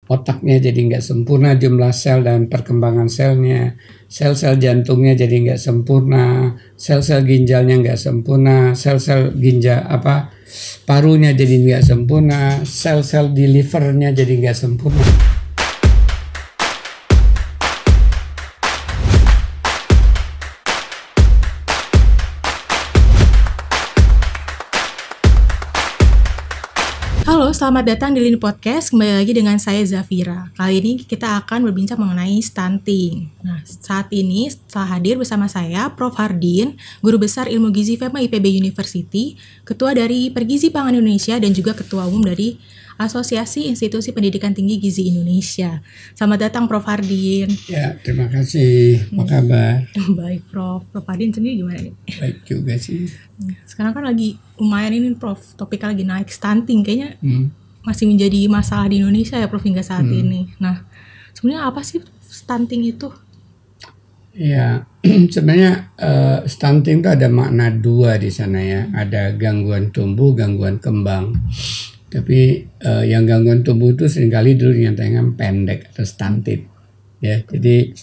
otaknya jadi nggak sempurna jumlah sel dan perkembangan selnya, sel-sel jantungnya jadi nggak sempurna, sel-sel ginjalnya nggak sempurna, sel-sel ginjal parunya jadi nggak sempurna, sel-sel di livernya jadi nggak sempurna. Halo, selamat datang di Lini Podcast. Kembali lagi dengan saya Zafira. Kali ini kita akan berbincang mengenai stunting. Nah, saat ini telah hadir bersama saya Prof. Hardin, Guru Besar Ilmu Gizi FEMA IPB University, Ketua dari Pergizi Pangan Indonesia, dan juga Ketua Umum dari Asosiasi Institusi Pendidikan Tinggi Gizi Indonesia. Selamat datang Prof. Hardin. Ya, terima kasih. Apa kabar? Baik, Prof. Prof. Hardin sendiri gimana nih? Baik juga sih. Sekarang kan lagi lumayan ini Prof, topiknya lagi naik stunting, kayaknya masih menjadi masalah di Indonesia ya Prof hingga saat ini. Nah, sebenarnya apa sih stunting itu? Ya, sebenarnya stunting itu ada makna dua di sana ya. Ada gangguan tumbuh, gangguan kembang. Tapi yang gangguan tumbuh itu seringkali dulu dinyatakan pendek atau stunted. Ya, jadi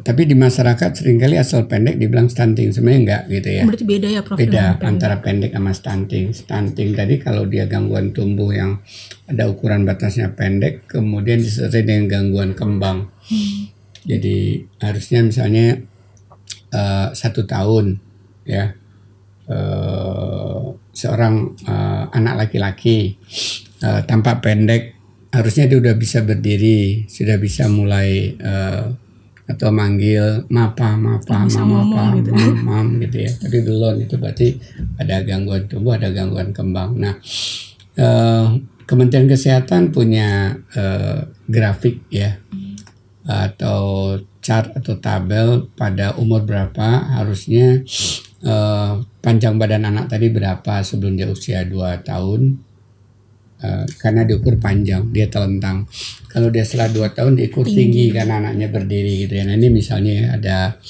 tapi di masyarakat seringkali asal pendek dibilang stunting, sebenarnya enggak gitu ya. Berarti beda ya Prof? Beda antara pendek sama stunting. Stunting tadi kalau dia gangguan tumbuh yang ada ukuran batasnya pendek, kemudian disertai dengan gangguan kembang. Jadi harusnya misalnya 1 tahun ya, seorang anak laki-laki tampak pendek, harusnya dia udah bisa berdiri, sudah bisa mulai atau manggil mam gitu ya. Tapi belum, itu berarti ada gangguan tumbuh, ada gangguan kembang. Nah, Kementerian Kesehatan punya grafik ya, atau chart atau tabel pada umur berapa harusnya panjang badan anak tadi berapa sebelum dia usia 2 tahun. Karena diukur panjang, dia telentang. Kalau dia setelah 2 tahun diukur tinggi karena anaknya berdiri gitu ya. Nah, ini misalnya ada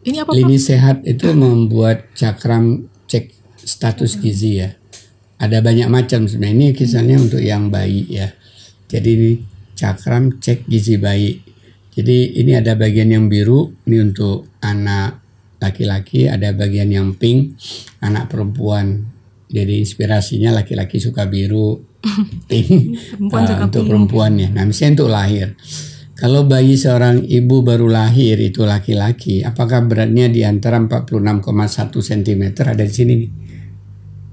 ini apa, Lini Sehat itu membuat cakram cek status gizi ya. Ada banyak macam sebenarnya. Ini kisahnya untuk yang bayi ya. Jadi ini cakram cek gizi bayi. Jadi ini ada bagian yang biru, ini untuk anak laki-laki, ada bagian yang pink, anak perempuan. Jadi inspirasinya laki-laki suka biru, pink untuk perempuannya. Nah, misalnya untuk lahir. Kalau bayi seorang ibu baru lahir itu laki-laki, apakah beratnya di antara 46,1 cm ada di sini nih.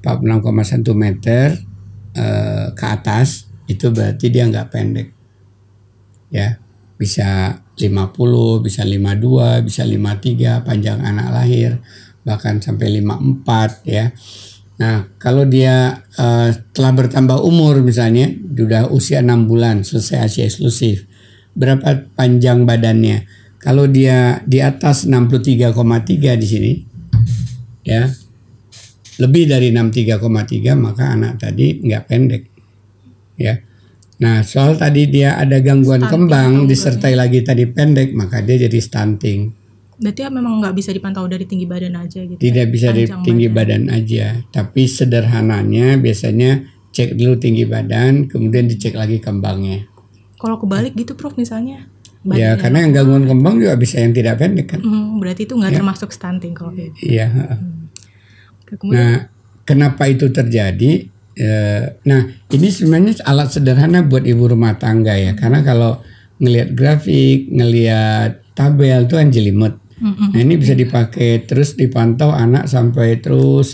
46,1 meter ke atas itu berarti dia nggak pendek. Ya, bisa 50, bisa 52, bisa 53 panjang anak lahir, bahkan sampai 54 ya. Nah, kalau dia telah bertambah umur misalnya, sudah usia 6 bulan, selesai ASI eksklusif, berapa panjang badannya? Kalau dia di atas 63,3 di sini, ya, lebih dari 63,3 maka anak tadi nggak pendek, ya. Nah, soal tadi dia ada gangguan kembang disertai lagi tadi pendek, maka dia jadi stunting. Berarti memang nggak bisa dipantau dari tinggi badan aja gitu? Tidak bisa dari tinggi badan aja, tapi sederhananya biasanya cek dulu tinggi badan, kemudian dicek lagi kembangnya. Kalau kebalik gitu Prof misalnya? Ya, karena yang gangguan kembang juga bisa yang tidak pendek kan. Berarti itu nggak termasuk stunting kalau gitu? Iya. Nah, kenapa itu terjadi? Nah, ini sebenarnya alat sederhana buat ibu rumah tangga ya, karena kalau ngelihat grafik, ngelihat tabel itu kan jelimet. Nah, ini bisa dipakai terus dipantau anak sampai 2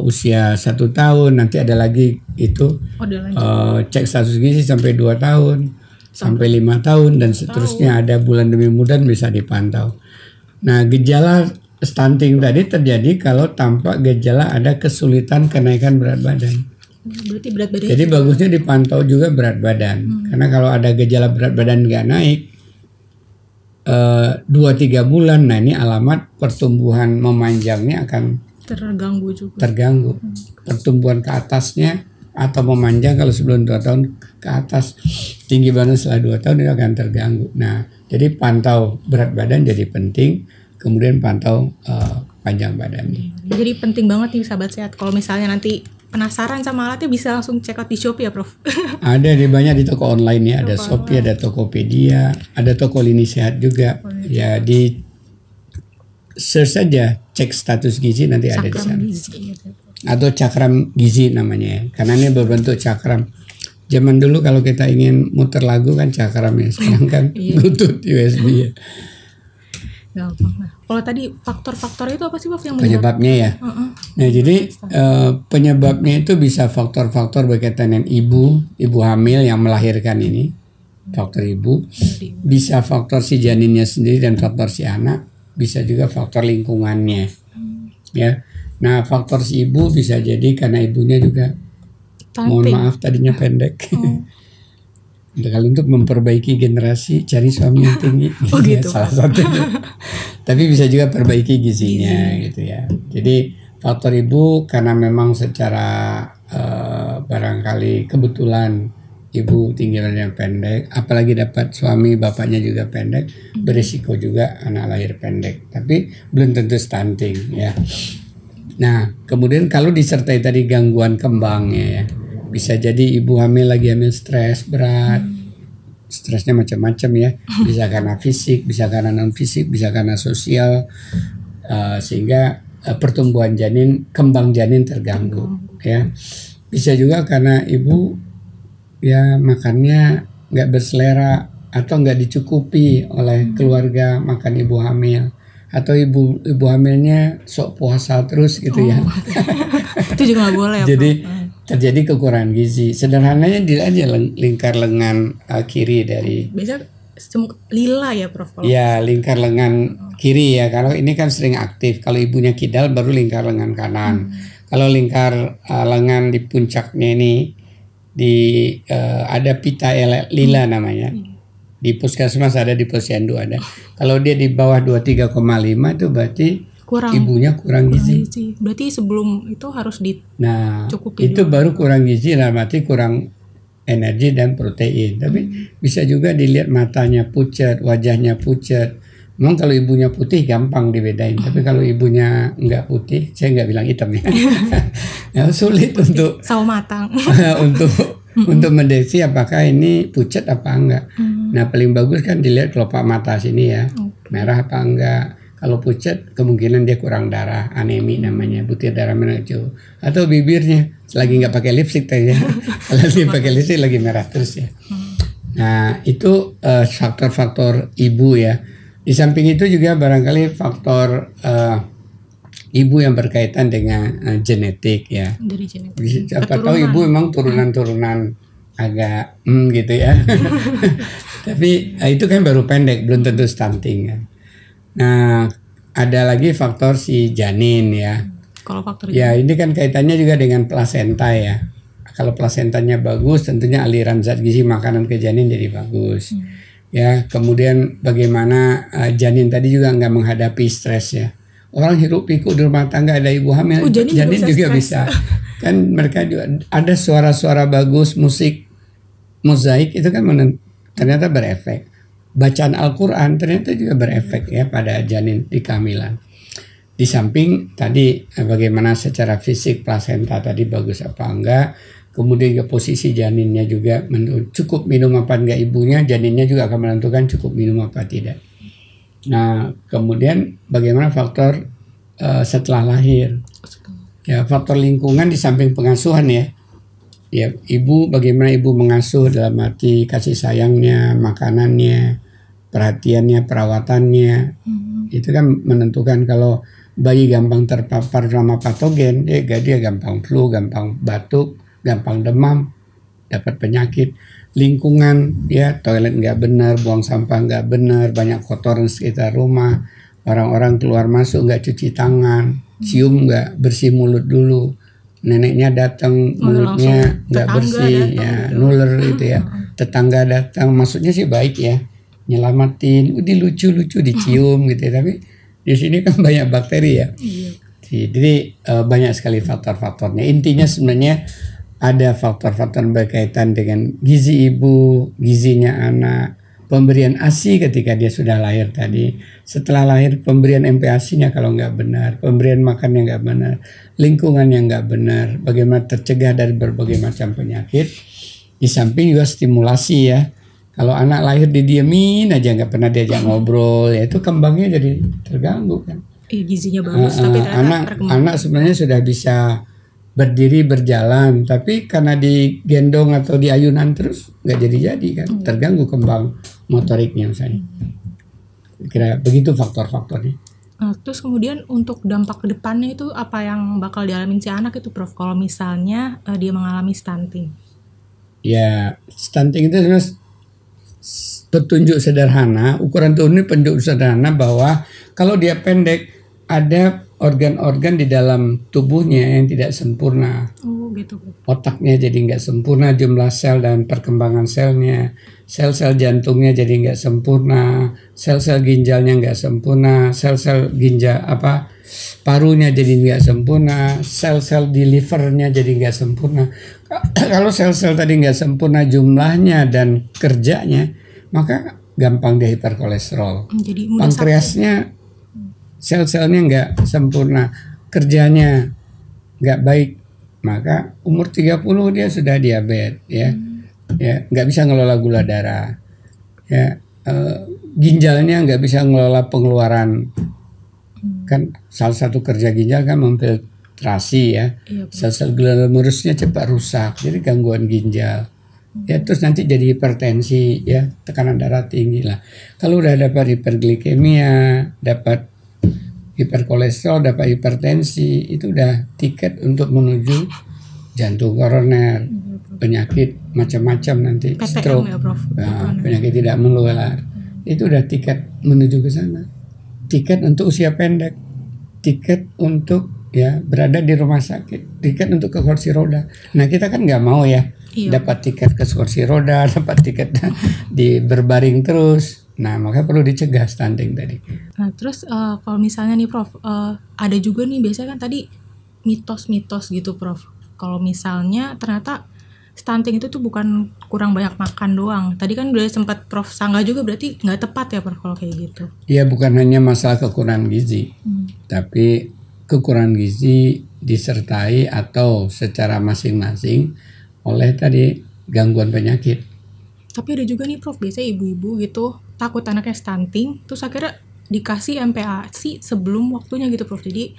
usia 1 tahun. Nanti ada lagi itu cek status gizi sampai 2 tahun, sampai 5 tahun dan seterusnya. Ada bulan demi bulan bisa dipantau. Nah, gejala stunting tadi terjadi kalau tampak gejala ada kesulitan kenaikan berat badan. Berarti berat badan. Jadi bagusnya dipantau juga berat badan. Karena kalau ada gejala berat badan nggak naik 2-3 bulan, nah ini alamat pertumbuhan memanjangnya akan terganggu juga. Pertumbuhan ke atasnya atau memanjang kalau sebelum 2 tahun ke atas, tinggi badan setelah 2 tahun itu akan terganggu. Nah, jadi pantau berat badan jadi penting, kemudian pantau panjang badannya. Jadi penting banget nih sahabat sehat, kalau misalnya nanti penasaran sama alatnya bisa langsung check out di Shopee ya Prof? Ada di banyak di toko online ya, ada Shopee, ada Tokopedia, ada toko lini sehat juga. Ya di search saja cek status gizi nanti ada di Cakram sana. gizi gitu. Atau cakram gizi namanya ya, karena ini berbentuk cakram. Zaman dulu kalau kita ingin muter lagu kan cakram ya, sekarang kan Bluetooth USB ya. Gampang. Nah, kalau tadi faktor-faktor itu apa sih Prof yang Penyebabnya ya. Nah jadi penyebabnya itu bisa faktor-faktor berkaitan dengan ibu hamil yang melahirkan ini, faktor ibu, bisa faktor si janinnya sendiri dan faktor si anak, bisa juga faktor lingkungannya, ya. Nah faktor si ibu bisa jadi karena ibunya juga, mohon maaf tadinya pendek. Kalau untuk memperbaiki generasi cari suami yang tinggi, gitu. Salah satunya. Tapi bisa juga perbaiki gizinya gitu ya. Jadi faktor ibu karena memang secara barangkali kebetulan ibu tinggi badannya pendek, apalagi dapat suami bapaknya juga pendek, berisiko juga anak lahir pendek. Tapi belum tentu stunting ya. Nah kemudian kalau disertai tadi gangguan kembangnya ya, bisa jadi ibu hamil stres berat. Stresnya macam-macam ya, bisa karena fisik, bisa karena non fisik, bisa karena sosial, sehingga pertumbuhan janin, kembang janin terganggu ya. Bisa juga karena ibu ya makannya nggak berselera atau nggak dicukupi oleh keluarga makan ibu hamil, atau ibu hamilnya sok puasa terus gitu ya. Itu juga nggak boleh ya, Jadi terjadi kekurangan gizi. Sederhananya dilihat aja lingkar lengan kiri dari. Biasa lila ya Prof? Ya lingkar lengan kiri ya. Kalau ini kan sering aktif. Kalau ibunya kidal baru lingkar lengan kanan. Kalau lingkar lengan di puncaknya ini ada pita lila namanya. Di puskesmas ada, di posyandu ada. Kalau dia di bawah 23,5 itu berarti ibunya kurang gizi. Berarti sebelum itu harus dicukupi. Nah, itu baru kurang gizi, berarti kurang energi dan protein. Tapi bisa juga dilihat matanya pucat, wajahnya pucat. Memang kalau ibunya putih gampang dibedain. Tapi kalau ibunya nggak putih, saya nggak bilang hitam ya. Ya sulit untuk sawo matang. untuk mendeteksi apakah ini pucat apa enggak. Nah paling bagus kan dilihat kelopak mata sini ya, merah apa enggak. Kalau pucat kemungkinan dia kurang darah, anemi namanya, butir darah menuju. Atau bibirnya lagi nggak pakai lipstik tadi ya. Kalau dia pakai lipstik lagi merah terus ya. Nah itu faktor-faktor ibu ya. Di samping itu juga barangkali faktor ibu yang berkaitan dengan genetik ya. Dari genetik. Siapa tahu ibu memang turunan-turunan agak gitu ya. Tapi itu kan baru pendek, belum tentu stunting kan. Nah, ada lagi faktor si janin ya. Kalau faktor ya ini kan kaitannya juga dengan plasenta ya. Kalau plasentanya bagus, tentunya aliran zat gizi makanan ke janin jadi bagus. Ya, kemudian bagaimana janin tadi juga nggak menghadapi stres ya. Orang hiruk pikuk di rumah tangga ada ibu hamil, janin juga bisa. Kan mereka juga ada suara-suara bagus, musik, mozaik itu kan ternyata berefek. Bacaan Al-Quran ternyata juga berefek ya pada janin di kehamilan. Di samping tadi bagaimana secara fisik plasenta tadi bagus apa enggak, kemudian ke posisi janinnya juga cukup minum apa enggak ibunya, janinnya juga akan menentukan cukup minum apa tidak. Nah kemudian bagaimana faktor setelah lahir, ya faktor lingkungan di samping pengasuhan ya. Ya, bagaimana ibu mengasuh dalam arti kasih sayangnya, makanannya, perhatiannya, perawatannya. Itu kan menentukan kalau bayi gampang terpapar sama patogen, dia gampang flu, gampang batuk, gampang demam, dapat penyakit. Lingkungan, ya toilet nggak benar, buang sampah nggak benar, banyak kotoran sekitar rumah, orang-orang keluar masuk nggak cuci tangan, cium nggak bersih mulut dulu. Neneknya datang mulutnya nggak bersih ya, nuler gitu ya. Tetangga datang, maksudnya sih baik ya, nyelamatin, lucu-lucu dicium gitu ya. Tapi di sini kan banyak bakteri ya. Jadi banyak sekali faktor-faktornya. Intinya sebenarnya ada faktor-faktor berkaitan dengan gizi ibu, gizinya anak, pemberian ASI ketika dia sudah lahir tadi, setelah lahir pemberian MPASI-nya kalau nggak benar, pemberian makan yang nggak benar, lingkungan yang nggak benar, bagaimana tercegah dari berbagai macam penyakit. Di samping juga stimulasi ya. Kalau anak lahir didiemin aja nggak pernah diajak ngobrol, ya itu kembangnya jadi terganggu kan. Gizinya bagus tapi anak sebenarnya sudah bisa berdiri berjalan, tapi karena digendong atau diayunan terus nggak jadi kan, terganggu kembang motoriknya misalnya. Kira begitu faktor-faktornya. Terus kemudian untuk dampak ke depannya itu apa yang bakal dialami si anak itu Prof? Kalau misalnya dia mengalami stunting? Ya, stunting itu sebenarnya petunjuk sederhana, ukuran turun ini petunjuk sederhana bahwa kalau dia pendek ada organ-organ di dalam tubuhnya yang tidak sempurna. Oh gitu. Otaknya jadi nggak sempurna, jumlah sel dan perkembangan selnya. Sel-sel jantungnya jadi nggak sempurna, sel-sel ginjalnya nggak sempurna, sel-sel ginjal parunya jadi nggak sempurna, sel-sel di livernya jadi nggak sempurna. Kalau sel-sel tadi nggak sempurna jumlahnya dan kerjanya, maka gampang dia hiperkolesterol. Jadi mudah pankreasnya sel-selnya nggak sempurna, kerjanya nggak baik, maka umur 30 dia sudah diabetes ya. Ya, nggak bisa ngelola gula darah. Ya, ginjalnya nggak bisa ngelola pengeluaran. Kan salah satu kerja ginjal kan memfiltrasi ya. Sel-sel glomerusnya cepat rusak, jadi gangguan ginjal. Ya terus nanti jadi hipertensi ya, tekanan darah tinggi lah. Kalau udah dapat hiperglikemia, dapat hiperkolesterol, dapat hipertensi, itu udah tiket untuk menuju jantung koroner, penyakit macam-macam nanti, PTM stroke, ya, Prof. penyakit tidak menular. Itu udah tiket menuju ke sana. Tiket untuk usia pendek, tiket untuk ya berada di rumah sakit, tiket untuk ke kursi roda. Nah kita kan nggak mau ya dapat tiket ke kursi roda, dapat tiket di berbaring terus. Nah, maka perlu dicegah stunting tadi. Nah, terus kalau misalnya nih Prof, ada juga nih biasanya kan tadi mitos-mitos gitu Prof. Kalau misalnya ternyata stunting itu tuh bukan kurang banyak makan doang. Tadi kan udah sempat Prof sanggah juga, berarti nggak tepat ya Prof kalau kayak gitu. Iya, bukan hanya masalah kekurangan gizi, tapi kekurangan gizi disertai atau secara masing-masing oleh tadi gangguan penyakit. Tapi ada juga nih Prof, biasanya ibu-ibu gitu takut anaknya stunting, terus akhirnya dikasih MPASI sebelum waktunya gitu Prof. Jadi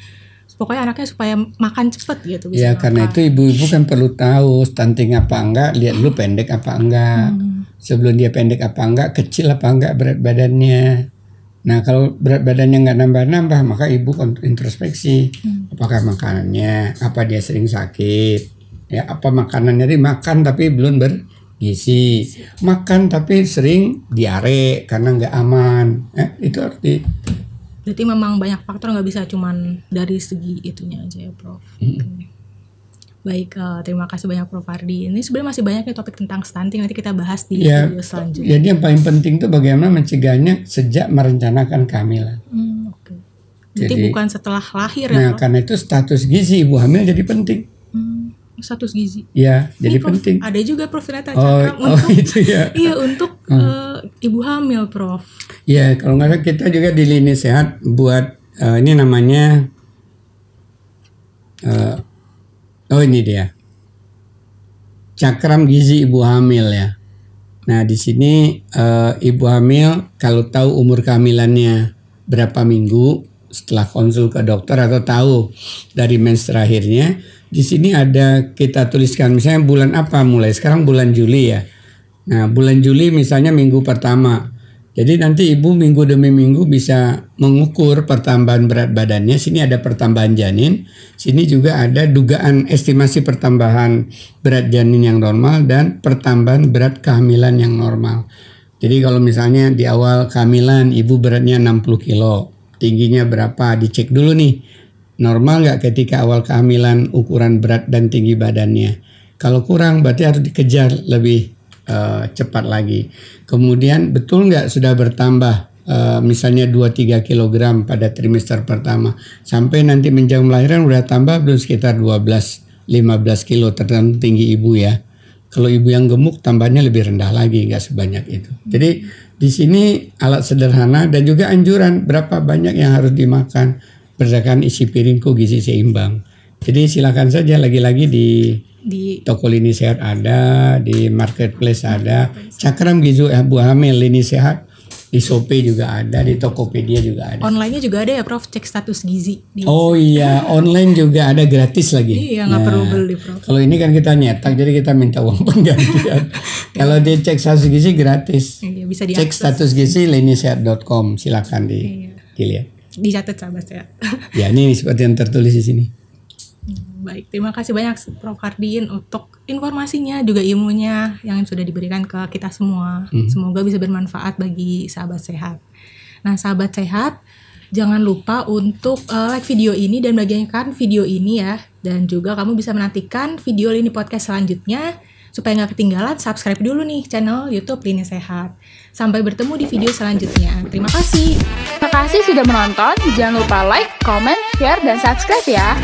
pokoknya anaknya supaya makan cepet gitu. Ya karena itu ibu-ibu kan perlu tahu stunting apa enggak, lihat dulu pendek apa enggak. Sebelum dia pendek apa enggak, kecil apa enggak berat badannya. Nah kalau berat badannya nggak nambah-nambah, maka ibu introspeksi. Apakah makanannya, apa dia sering sakit, ya apa makanannya dimakan tapi belum bergizi, makan tapi sering diare karena nggak aman, itu arti. Berarti memang banyak faktor, nggak bisa cuman dari segi itunya aja ya Prof. Baik, terima kasih banyak Prof Hardy. Ini sebenarnya masih banyak nih topik tentang stunting, nanti kita bahas di video selanjutnya. Jadi yang paling penting itu bagaimana mencegahnya sejak merencanakan kehamilan. Oke. Jadi bukan setelah lahir ya Prof? Karena itu status gizi ibu hamil jadi penting. Status gizi. Ya, jadi Prof, penting. ada juga Prof ternyata untuk itu ya. Iya, untuk ibu hamil Prof. Ya, kalau nggak salah kita juga di Lini Sehat buat ini namanya ini dia. Cakram gizi ibu hamil ya. Nah, di sini ibu hamil kalau tahu umur kehamilannya berapa minggu setelah konsul ke dokter atau tahu dari mens terakhirnya, di sini ada kita tuliskan misalnya bulan apa, mulai sekarang bulan Juli ya. Nah, bulan Juli misalnya minggu pertama. Jadi nanti ibu minggu demi minggu bisa mengukur pertambahan berat badannya. Sini ada pertambahan janin. Sini juga ada dugaan estimasi pertambahan berat janin yang normal dan pertambahan berat kehamilan yang normal. Jadi kalau misalnya di awal kehamilan ibu beratnya 60 kilo. Tingginya berapa? Dicek dulu nih. Normal nggak ketika awal kehamilan ukuran berat dan tinggi badannya. Kalau kurang berarti harus dikejar lebih cepat lagi. Kemudian betul nggak sudah bertambah misalnya 2-3 kg pada trimester pertama. Sampai nanti menjelang melahirkan udah tambah belum sekitar 12-15 kilo tergantung tinggi ibu ya. Kalau ibu yang gemuk tambahnya lebih rendah lagi, nggak sebanyak itu. Jadi di sini alat sederhana dan juga anjuran berapa banyak yang harus dimakan berdasarkan isi piringku gizi seimbang. Jadi silakan saja, lagi-lagi di toko Lini Sehat ada, di marketplace ada, Cakram Gizi Ibu Hamil Lini Sehat, di Shopee juga ada, di Tokopedia juga ada. Online-nya juga ada ya Prof, cek status gizi. Oh iya, online juga ada, gratis lagi. Iya, nggak perlu beli Prof. Kalau ini kan kita nyetak, jadi kita minta uang penggantian. Kalau dia cek status gizi gratis. Iya, bisa diakses. Cek status gizi linisehat.com, silakan dilihat. Dicatat sahabat sehat. Ya, ini seperti yang tertulis di sini. Baik, terima kasih banyak Prof Hardin untuk informasinya, juga ilmunya yang sudah diberikan ke kita semua. Semoga bisa bermanfaat bagi sahabat sehat. Nah, sahabat sehat, jangan lupa untuk like video ini dan bagikan video ini ya. Dan juga kamu bisa menantikan video Lini Podcast selanjutnya. Supaya nggak ketinggalan, subscribe dulu nih channel YouTube Lini Sehat. Sampai bertemu di video selanjutnya. Terima kasih. Terima kasih sudah menonton. Jangan lupa like, comment, share, dan subscribe ya.